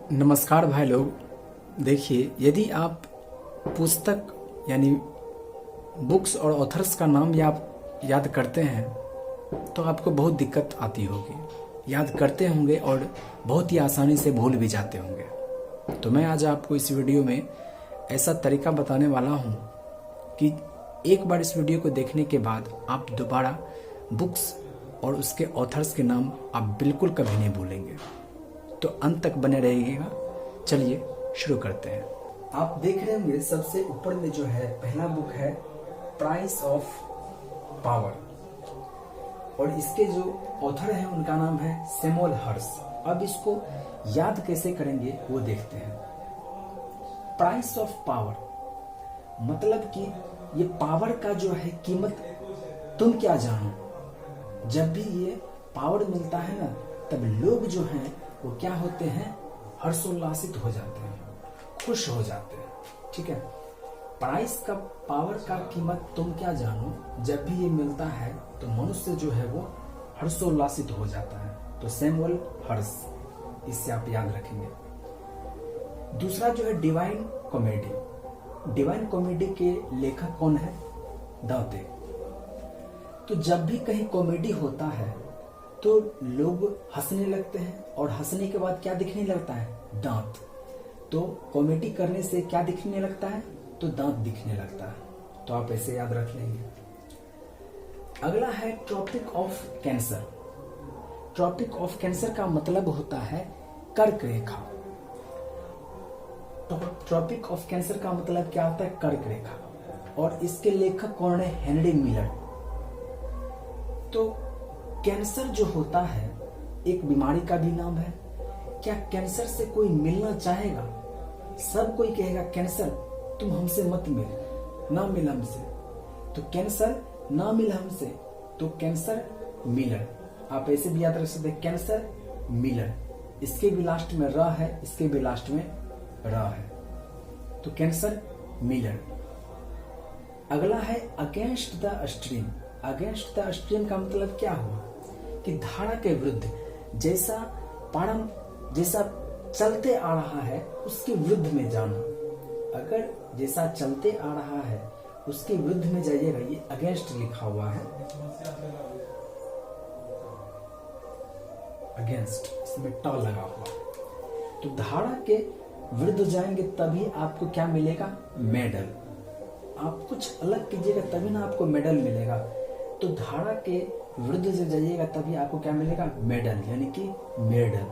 नमस्कार भाई लोग। देखिए, यदि आप पुस्तक यानी बुक्स और ऑथर्स का नाम याद करते हैं तो आपको बहुत दिक्कत आती होगी। याद करते होंगे और बहुत ही आसानी से भूल भी जाते होंगे। तो मैं आज आपको इस वीडियो में ऐसा तरीका बताने वाला हूँ कि एक बार इस वीडियो को देखने के बाद आप दोबारा बुक्स और उसके ऑथर्स के नाम आप बिल्कुल कभी नहीं भूलेंगे। तो अंत तक बने रहिएगा। चलिए शुरू करते हैं। आप देख रहे होंगे सबसे ऊपर में जो है पहला बुक है प्राइस ऑफ पावर, और इसके जो ऑथर हैं उनका नाम है सैमुअल हर्स्ट। अब इसको याद कैसे करेंगे वो देखते हैं। प्राइस ऑफ पावर मतलब कि ये पावर का जो है कीमत तुम क्या जानो। जब भी ये पावर मिलता है ना, तब लोग जो हैं वो क्या होते हैं, हर्षोल्लासित हो जाते हैं, खुश हो जाते हैं। ठीक है, प्राइस का पावर का कीमत तुम क्या जानो, जब भी ये मिलता है तो मनुष्य जो है वो हर्षोल्लासित हो जाता है। तो सैमुअल हर्स्ट, इससे आप याद रखेंगे। दूसरा जो है डिवाइन कॉमेडी। डिवाइन कॉमेडी के लेखक कौन है, दांते। तो जब भी कहीं कॉमेडी होता है तो लोग हंसने लगते हैं, और हंसने के बाद क्या दिखने लगता है, दांत। तो कॉमेडी करने से क्या दिखने लगता है, तो दांत दिखने लगता है। तो आप ऐसे याद रख लेंगे। अगला है Tropic of Cancer. Tropic of Cancer का मतलब होता है कर्क रेखा। ट्रॉपिक ऑफ कैंसर का मतलब क्या होता है, कर्क रेखा। और इसके लेखक कौन है, हेनरी मिलर। तो कैंसर जो होता है एक बीमारी का भी नाम है। क्या कैंसर से कोई मिलना चाहेगा? सब कोई कहेगा कैंसर तुम हमसे मत मिल, ना मिल हमसे। तो कैंसर ना मिल हमसे, तो कैंसर मिलर। आप ऐसे भी याद रख सकते हैं, कैंसर मिलर। इसके भी लास्ट में र है, इसके भी लास्ट में र है। तो कैंसर मिलर। अगला है against the stream. Against the stream का मतलब क्या हुआ कि धारा के विरुद्ध। जैसा चलते आ रहा है उसके विरुद्ध में जाना। अगर जैसा चलते आ रहा है उसके विरुद्ध में जाइएगा। ये अगेंस्ट लिखा हुआ है, अगेंस्ट, इसमें ट लगा हुआ। तो धारा के विरुद्ध जाएंगे तभी आपको क्या मिलेगा, मेडल। आप कुछ अलग कीजिएगा तभी ना आपको मेडल मिलेगा। तो धारा के विरुद्ध से जाइएगा तभी आपको क्या मिलेगा, मेडल, यानी कि मेडल।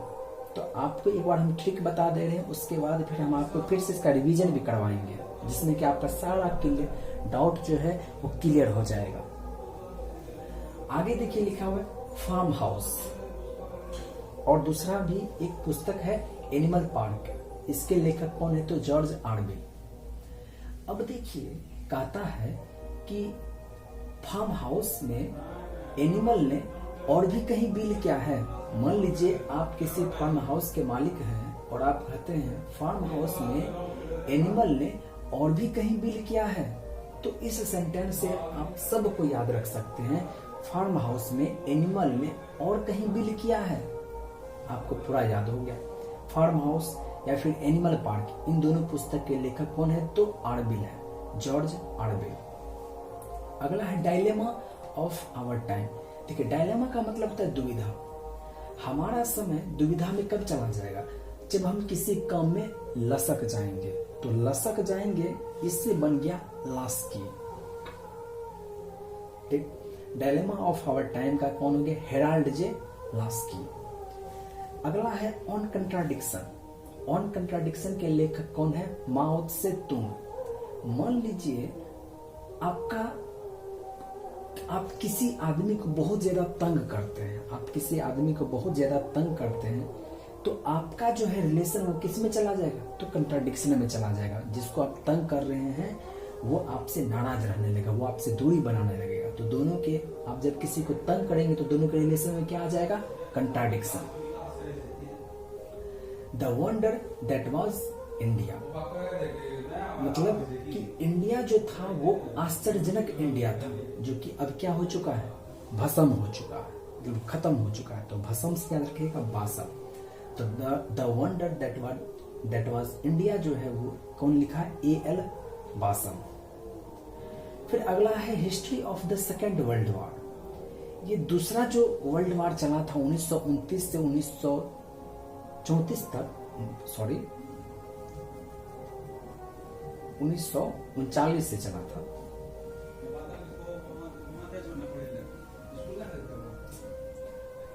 तो आपको एक बार हम ट्रिक बता दे रहे हैं, उसके बाद फिर हम आपको फिर से इसका रिवीजन भी करवाएंगे, जिसमें कि आपका सारा डाउट जो है वो क्लियर हो जाएगा। आगे देखिए लिखा हुआ है फार्म हाउस। और दूसरा भी एक पुस्तक है एनिमल पार्क। इसके लेखक कौन है, तो जॉर्ज ऑरवेल। अब देखिए कहता है कि फार्म हाउस में एनिमल ने और भी कहीं बिल किया है। मान लीजिए आप किसी फार्म हाउस के मालिक हैं और आप कहते हैं फार्म हाउस में एनिमल ने और भी कहीं बिल किया है। तो इस सेंटेंस से आप सबको याद रख सकते हैं, फार्म हाउस में एनिमल ने और कहीं बिल किया है। आपको पूरा याद हो गया। फार्म हाउस या फिर एनिमल पार्क, इन दोनों पुस्तक के लेखक कौन है, तो ऑरवेल है, जॉर्ज ऑरवेल। अगला है डायलेमा ऑफ आवर टाइम। देखिए डायलेमा का मतलब होता है दुविधा। हमारा समय दुविधा में कब चला जाएगा, जब हम किसी काम में लसक जाएंगे। तो लसक जाएंगे, इससे बन गया लास्की। ठीक, डायलेमा ऑफ आवर टाइम का कौन हो गया, हेराल्ड जे लास्की। अगला है ऑन कंट्राडिक्शन। ऑन कंट्राडिक्शन के लेखक कौन है, माओ त्से तुंग। मान लीजिए आप किसी आदमी को बहुत ज्यादा तंग करते हैं, आप किसी आदमी को बहुत ज्यादा तंग करते हैं, तो आपका जो है रिलेशन वो किस में चला जाएगा, तो कंट्राडिक्शन में चला जाएगा। जिसको आप तंग कर रहे हैं वो आपसे नाराज रहने लगेगा, वो आपसे दूरी बनाने लगेगा। तो दोनों के, आप जब किसी को तंग करेंगे तो दोनों के रिलेशन में क्या आ जाएगा, contradiction. The wonder that was India, मतलब कि इंडिया जो था वो आश्चर्यजनक इंडिया था, जो कि अब क्या हो चुका है, भस्म हो चुका है, मतलब खत्म हो चुका है। तो भस्म से याद रखिएगा, बासम। तो the wonder that was India जो है वो कौन लिखा है? A.L. बासम। फिर अगला है history of the second world war. ये दूसरा जो वर्ल्ड वॉर चला था 1929 से 1934 तक, सॉरी 1939 से चला था।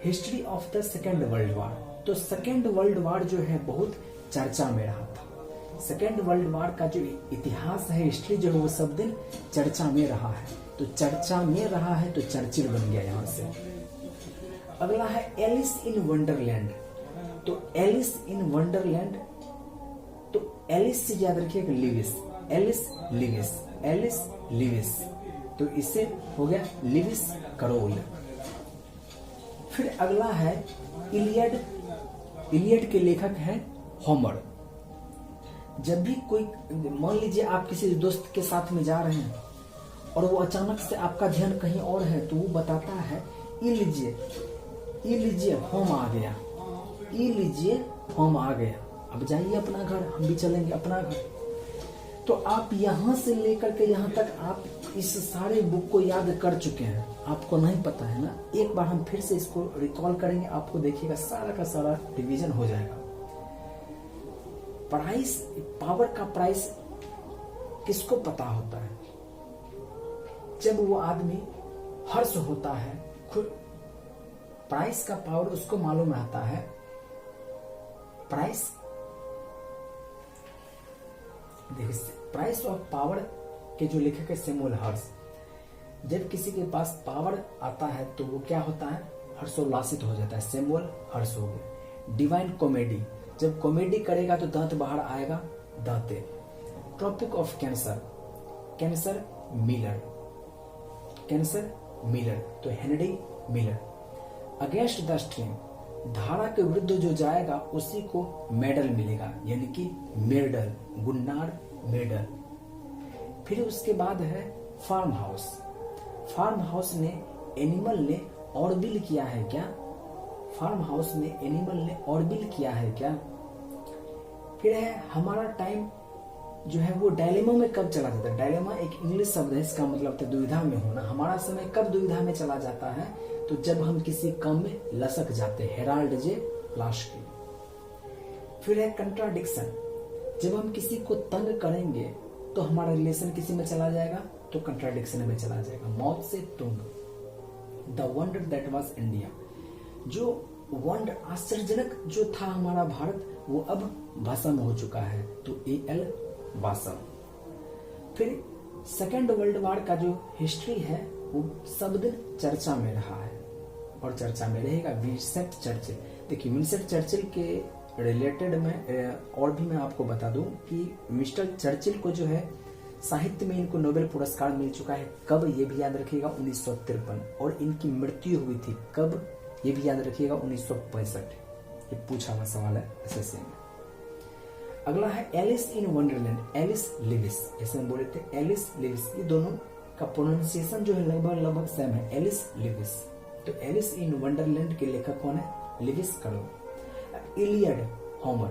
History of the second world war, तो सेकेंड वर्ल्ड वॉर जो है बहुत चर्चा में रहा था। सेकेंड वर्ल्ड वॉर का जो इतिहास है, हिस्ट्री जो है वो सब दिन चर्चा में रहा है। तो चर्चा में रहा है तो चर्चिल बन गया यहां से। अगला है एलिस इन वंडरलैंड। तो एलिस इन वंडरलैंड, तो एलिस से याद रखिएगा Lewis, Alice Lewis, Alice Lewis, तो इससे हो गया लिविस करोल। फिर अगला है इलियड। इलियड के लेखक हैं होमर। जब भी कोई, मान लीजिए आप किसी दोस्त के साथ में जा रहे हैं और वो अचानक से आपका ध्यान कहीं और है, तो वो बताता है ई लीजिए होम आ गया, ई लीजिए होम आ गया, अब जाइए अपना घर, हम भी चलेंगे अपना घर। तो आप यहां से लेकर के यहां तक आप इस सारे बुक को याद कर चुके हैं, आपको नहीं पता है ना। एक बार हम फिर से इसको रिकॉल करेंगे, आपको देखिएगा सारा का सारा रिवीजन हो जाएगा। प्राइस, पावर का प्राइस किसको पता होता है? जब वो आदमी हर्ष होता है, खुद प्राइस का पावर उसको मालूम रहता है। प्राइस, देखिए प्राइस ऑफ पावर के जो लेखक है सैमुअल हर्ष। जब किसी के पास पावर आता है तो वो क्या होता है? हर्षोल्लासित हो जाता है, सैमुअल हर्ष हो गया। डिवाइन कॉमेडी, जब कॉमेडी करेगा तो दांत बाहर आएगा, Dante. Tropic of cancer, cancer miller, cancer miller, तो Henry Miller. Against the stream, धारा के विरुद्ध जो जाएगा उसी को मेडल मिलेगा, यानी कि मेडल, गुन्नार मेडल। फिर उसके बाद है फार्म हाउस। फार्म हाउस ने एनिमल ने ऑर्बिल किया है क्या? फार्म हाउस में एनिमल ने ऑर्बिल किया है क्या? फिर है हमारा टाइम जो है वो डायलेमा में कब चला जाता है? डायलेमा एक इंग्लिश शब्द है, इसका मतलब है दुविधा में होना। हमारा समय कब दुविधा में चला जाता है? तो जब हम किसी काम में लसक जाते हैं, हेराल्ड जे लास्की। फिर है कंट्राडिक्शन, जब हम किसी को तंग करेंगे तो हमारा रिलेशन किसी में चला जाएगा? तो कंट्राडिक्शन में चला जाएगा। Mao Tse Tung, the wonder that was India, जो वंडर आश्चर्यजनक जो था हमारा भारत, वो अब भस्म हो चुका है, तो A.L. बासम। फिर सेकेंड वर्ल्ड वॉर का जो हिस्ट्री है वो सब दिन चर्चा में रहा है और चर्चा में रहेगा। विंस्टन चर्चिल, देखिए विंस्टन चर्चिल के रिलेटेड में और भी मैं आपको बता दूं कि मिस्टर चर्चिल को जो है साहित्य में इनको नोबेल पुरस्कार मिल चुका है। कब, ये भी याद रखिएगा 1953, और इनकी मृत्यु हुई थी कब, ये भी याद रखिएगा 1965। ये पूछा हुआ सवाल है एसएससी में। अगला है Alice in Wonderland, Alice Lewis, जैसे हम बोले थे एलिस लिविस, ये दोनों का प्रोनाउंसिएशन जो है लगभग सेम है, एलिस लिविस। तो एलिस इन वंडरलैंड के लेखक कौन है? लिविस करो। इलियड होमर,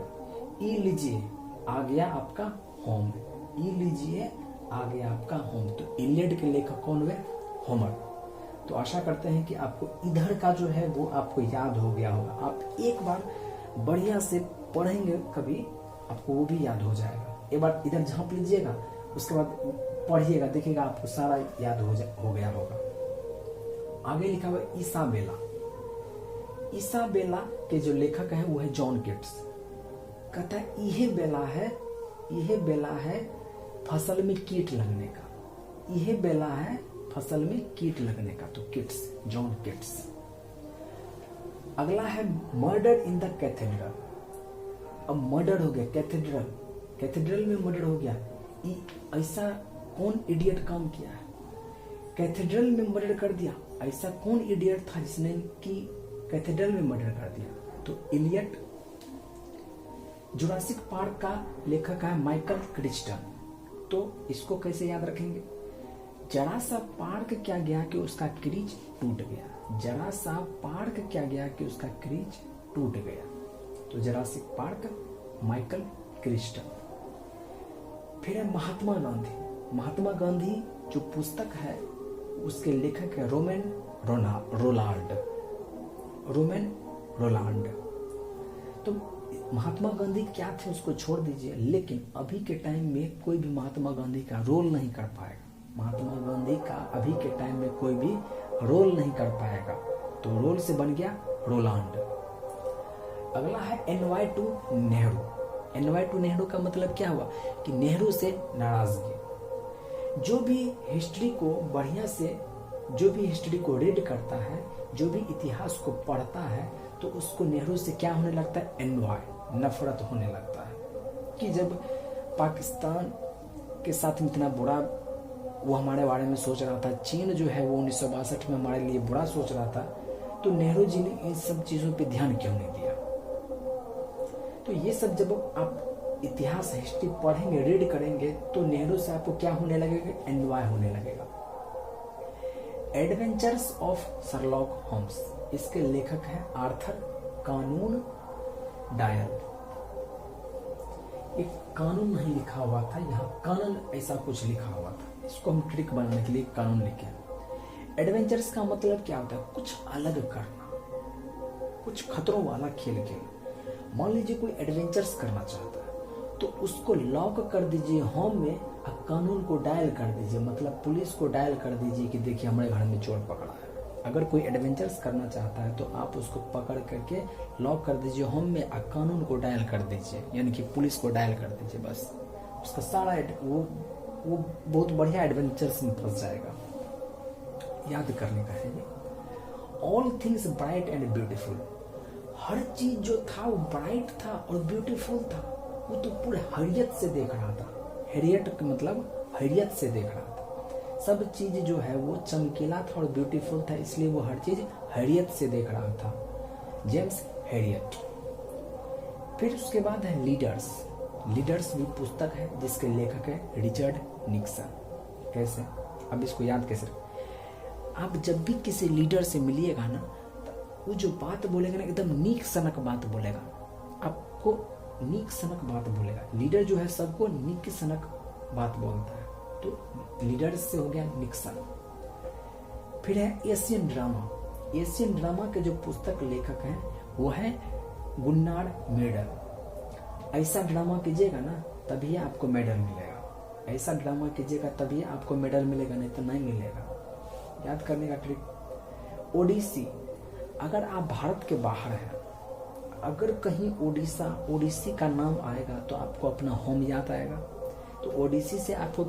ई लीजिए आ गया आपका होम, ई लीजिए आ गया आपका होम, तो इलियड के लेखक कौन हुए? होमर। तो आशा करते हैं कि आपको इधर का जो है वो आपको याद हो गया होगा। आप एक बार बढ़िया से पढ़ेंगे कभी, आपको वो भी याद हो जाएगा। एक बार इधर झांप लीजिएगा, उसके बाद पढ़िएगा, देखिएगा आपको सारा याद हो गया होगा। आगे लिखा हुआ ईसाबेला। ईसाबेला के जो लेखक है वो है जॉन किट्स। कहता है यह बेला है फसल में कीट लगने का, यह बेला है फसल में कीट लगने का, तो किट्स, जॉन किट्स। अगला है मर्डर इन द कैथेड्रल। अब मर्डर हो गया, कैथेड्रल, कैथेड्रल में मर्डर हो गया। ऐसा कौन इडियट काम किया है? कैथेड्रल में मर्डर कर दिया, ऐसा कौन इडियट था जिसने कि कैथेड्रल में मर्डर कर दिया? तो इलियट। जुरासिक पार्क का लेखक है माइकल क्रिस्टन। तो इसको कैसे याद रखेंगे? जरा सा पार्क क्या गया कि उसका क्रीज टूट गया, जरा सा पार्क क्या गया कि उसका क्रीज टूट गया, तो जुरासिक पार्क, माइकल क्रिस्टल। फिर है महात्मा गांधी। महात्मा गांधी जो पुस्तक है उसके लेखक है रोमेन रोलांड। तो महात्मा गांधी क्या थे उसको छोड़ दीजिए, लेकिन अभी के टाइम में कोई भी महात्मा गांधी का रोल नहीं कर पाएगा। महात्मा गांधी का अभी के टाइम में कोई भी रोल नहीं कर पाएगा, तो रोल से बन गया रोलांड। अगला है NY2 नेहरू। NY2 नेहरू का मतलब क्या हुआ कि नेहरू से नाराजगी। जो भी हिस्ट्री को बढ़िया से, जो भी हिस्ट्री को रीड करता है, जो भी इतिहास को पढ़ता है, तो उसको नेहरू से क्या होने लगता है, NY, नफरत होने लगता है। कि जब पाकिस्तान के साथ इतना बुरा वो हमारे बारे में सोच रहा था, चीन जो है वो 1962 में हमारे लिए बुरा सोच रहा था, तो नेहरू जी ने इन सब चीजों पे ध्यान क्यों नहीं दिया। तो ये सब जब आप इतिहास हिस्ट्री पढ़ेंगे, रीड करेंगे, तो नेहरू से आपको क्या होने लगेगा, NY होने लगेगा। एडवेंचर्स ऑफ शर्लॉक होम्स, इसके लेखक हैं आर्थर कानून डायल। एक कानून नहीं लिखा हुआ था, यहाँ कानून ऐसा कुछ लिखा हुआ था, इसको हम ट्रिक बनाने के लिए कानून लिखे। एडवेंचर्स का मतलब क्या होता है, कुछ अलग करना, कुछ खतरों वाला खेल खेलना। मान लीजिए कोई एडवेंचर्स करना चाहता है तो उसको लॉक कर दीजिए होम में, कानून को डायल कर दीजिए, मतलब पुलिस को डायल कर दीजिए कि देखिए हमारे घर में चोर पकड़ा है। अगर कोई एडवेंचर्स करना चाहता है तो आप उसको पकड़ करके लॉक कर दीजिए होम में, कानून को डायल कर दीजिए, यानी कि पुलिस को डायल कर दीजिए, बस उसका सारा वो बहुत बढ़िया एडवेंचर्स में फंस जाएगा। याद करने का है ये। All things bright and beautiful, हर चीज जो था वो ब्राइट था और ब्यूटीफुल था, वो तो पूरे हरियत से देख रहा था। हरियत का मतलब हरियत से देख रहा था, सब चीज जो है वो चमकीला था और ब्यूटीफुल था, इसलिए वो हर चीज हरियत से देख रहा था। James Harriet. फिर उसके बाद है लीडर्स। लीडर्स भी पुस्तक है जिसके लेखक है रिचर्ड निक्सन। कैसे, अब इसको याद कैसे, आप जब भी किसी लीडर से मिलिएगा ना, वो जो बात बोलेगा ना एकदम नीक सनक बात बोलेगा, आपको नीक सनक बात बोलेगा। लीडर जो है सबको नीक सनक बात बोलता है, तो लीडर से हो गया निक्सन। फिर है एशियन ड्रामा। एशियन ड्रामा के जो पुस्तक लेखक हैं वो है गुन्नार मेडल। ऐसा ड्रामा कीजिएगा ना तभी आपको मेडल मिलेगा, ऐसा ड्रामा कीजिएगा तभी आपको मेडल मिलेगा, नहीं तो नहीं मिलेगा। याद करने का ट्रिक। ओडिसी, अगर आप भारत के बाहर हैं, अगर कहीं ओडिसी का नाम आएगा तो आपको अपना होम याद आएगा। तो ओडिसी से आपको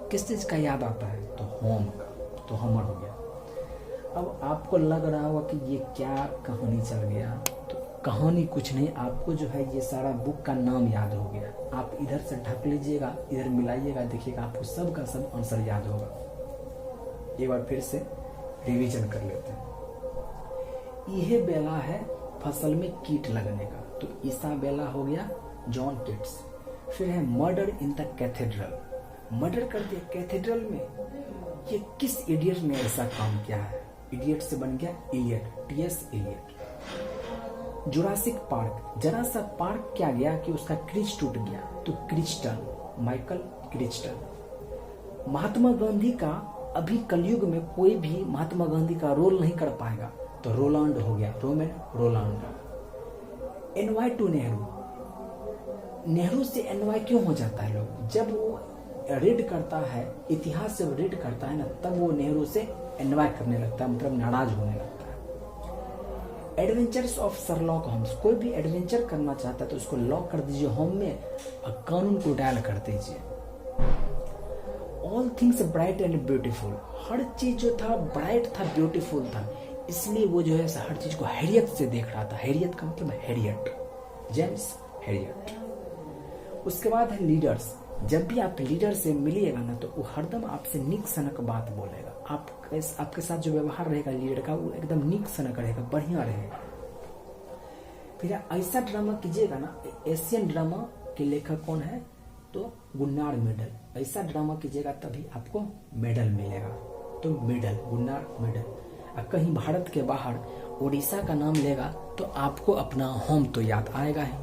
किस चीज का याद आता है, तो होम का, तो हमर हो गया। अब आपको लग रहा होगा कि ये क्या कहानी चल गया, तो कहानी कुछ नहीं, आपको जो है ये सारा बुक का नाम याद हो गया। आप इधर से ढक लीजिएगा, इधर मिलाइएगा, देखिएगा आपको सब का सब आंसर याद होगा। एक बार फिर से रिवीजन कर लेते हैं। यह बेला है फसल में कीट लगने का, तो इसाबेला हो गया जॉन किट्स। फिर है murder in the cathedral, murder कर दिया कैथेड्रल में। ये किस इडियट ने ऐसा काम किया है, इडियट से बन गया Eliot, TS Eliot. Jurassic Park, जरा सा पार्क क्या गया कि उसका क्रीज टूट गया, तो crystal, Michael crystal. Mahatma Gandhi का अभी कलयुग में कोई भी महात्मा गांधी का रोल नहीं कर पाएगा, तो रोलांड हो गया, romaine Roland. NY2 Nehru, Nehru से NY क्यों हो जाता है लोग, जब वो रीड करता है, इतिहास से रीड करता है ना, तब वो नेहरू से NY करने लगता है, मतलब नाराज होने लगता है। एडवेंचर्स ऑफ शर्लॉक होम्स, कोई भी एडवेंचर करना चाहता है तो उसको लॉक कर दीजिए होम में और कानून को डायल कर दीजिए। All things bright and beautiful, हर चीज जो था ब्राइट था, ब्यूटीफुल था, इसलिए वो जो है हर चीज को हैरियत से देख रहा था। हैरियत का मतलब हैरियट, जेम्स हैरियट। उसके बाद है लीडर्स। जब भी आप लीडर से मिलिएगा ना तो वो हरदम आपसे नीक सनक बात बोलेगा, आपके साथ जो व्यवहार रहेगा लीडर का वो एकदम नीक सनक रहेगा, बढ़िया रहेगा। फिर ऐसा ड्रामा कीजिएगा ना, एशियन ड्रामा के लेखक कौन है, तो गुन्नार मेडल। ऐसा ड्रामा कीजिएगा तभी आपको मेडल मिलेगा, तो मेडल, गुन्नार मेडल। कहीं भारत के बाहर उड़ीसा का नाम लेगा तो आपको अपना होम तो याद आएगा ही।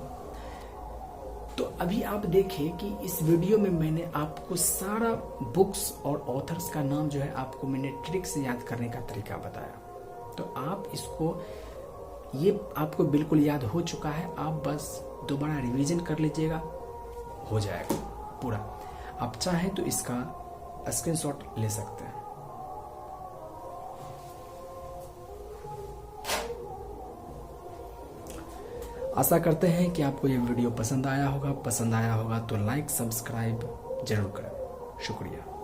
तो अभी आप देखें कि इस वीडियो में मैंने आपको सारा बुक्स और ऑथर्स का नाम जो है आपको मैंने ट्रिक से याद करने का तरीका बताया। तो आप इसको, ये आपको बिल्कुल याद हो चुका है, आप बस दोबारा रिवीजन कर लीजिएगा, हो जाएगा पूरा। आप चाहें तो इसका स्क्रीनशॉट ले सकते हैं। आशा करते हैं कि आपको ये वीडियो पसंद आया होगा। पसंद आया होगा तो लाइक सब्सक्राइब जरूर करें। शुक्रिया।